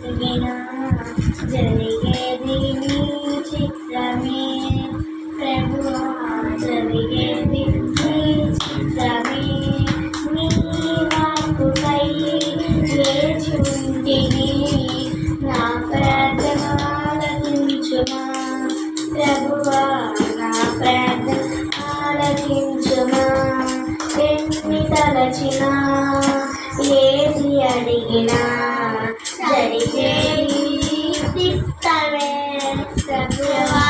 అడిగినా జరిగేది నీ చిత్రమే ప్రభువా, జరిగేది నీ చిత్రమే. నీ వాక్కుకై వేచుంటిని, నా ప్రార్థన ఆలకించుమా ప్రభువా, నా ప్రార్థన ఆలకించుమా. ఎన్ని తలచినా ఏది అడిగినా జరిగేది చిత్తమే ప్రభువా,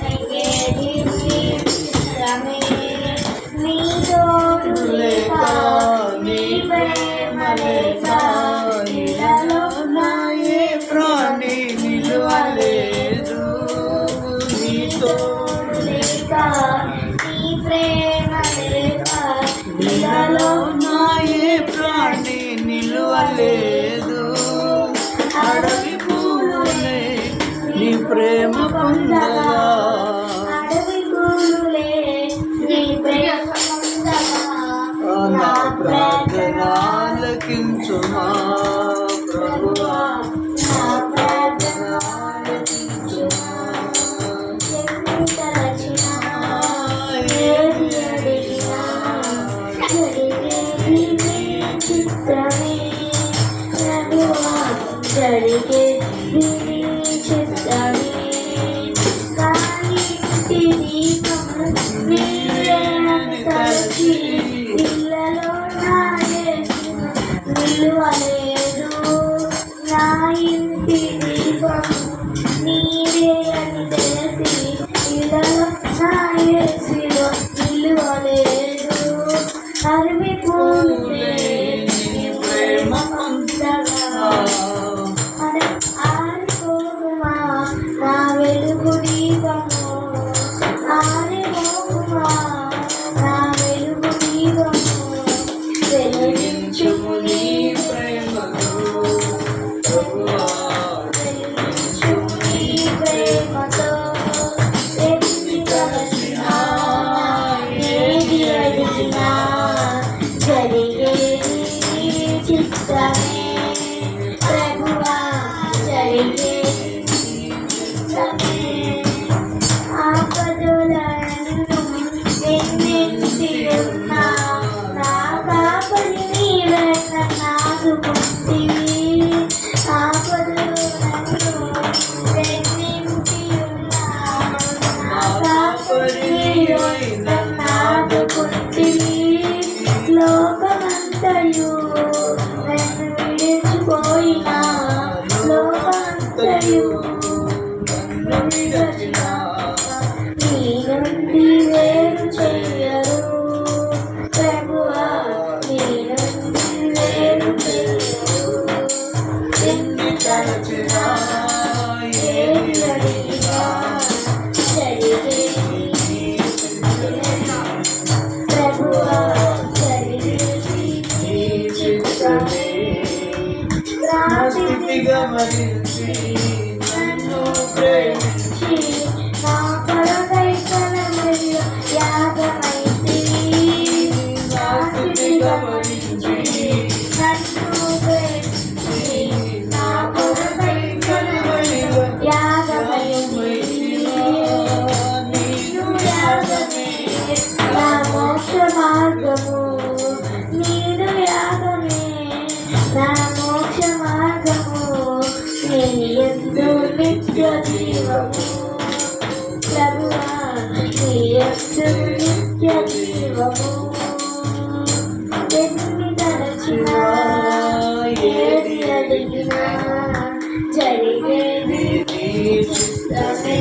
జరిగేది చిత్తమే. నీ తోడు లేక నీ ప్రేమ లేక ఇలలో నా ఏ ప్రాణి నిలువలేదు. నీ తోడు లేక నీ ప్రేమ లేక ఇలలో నా ఏ ప్రాణి నిలువలేదు. అడవి పూలే నీ ప్రేమ పొందగా, అడవి పూలే నీ ప్రేమ పొందగా, నా ప్రార్థన ఆలకించుమా ప్రభువా, నా ప్రార్థన ఆలకించుమా. ఎన్ని తలచినా ఏది అడిగినా జరిగేది నీ చిత్తమే ప్రభువా, జరిగేది నీ చిత్తమే. కాలింటి దీపము నీవే అని తలచి ఇళ్ళలో నా యేసు నిలువలేదు. నా ఇంటి దీపము నీవే అని తెలిసి ఇళ్ళలో నా యేసులో నిలువలేదు. అరవి పూలే నీ ప్రేమ పొందగా, ఆరిపోకుమా నా వెలుగు దీపము, ఆరిపోకుమా నా వెలుగు దీపము. వెలిగించుము నీ ప్రేమతో ప్రభువా, వెలిగించుము నీ ప్రేమతో. ఎన్ని తలచినా ఏది అడిగినా జరిగేది నీ చిత్తమే ప్రభువా, జరిగేది నీ చిత్తమే. ఆపదలను ఎన్నెంటి ఉన్నా నా కాపరి నీవే నన్నాదుకుంటివి. ఆపదలను ఎన్నెంటి ఉన్నా నా కాపరి నీవే నన్నాదుకుంటివి. లోకమంతయు నన్ను విడిచిపోయినా, లోకమంతయు నన్ను విడిచినా నీ నుండి వేరు చెయ్యరు ప్రభువా, నీ నుండి వేరు చెయ్యరు. ఎన్ని తలచినా ఏది అడిగినా జరిగేది నీ చిత్తమే ప్రభువా, జరిగేది నీ చిత్తమే. నా స్థితి గమనించి నన్ను ప్రేమించి నా కొరకై కలవరిలో యాగమైతివి. నా స్థితి గమనించి నన్ను ప్రేమించి నా కొరకై కలవరిలో యాగమైతివి. నీదు యాగమే నా మోక్ష మార్గము, నీదు యాగమే నా మోక్ష మార్గము. నీ యందు నిత్య జీవము ప్రభువా, నీ యందు నిత్య జీవము. ఎన్ని తలచినా ఏది అడిగినా జరిగేది నీ చిత్తమే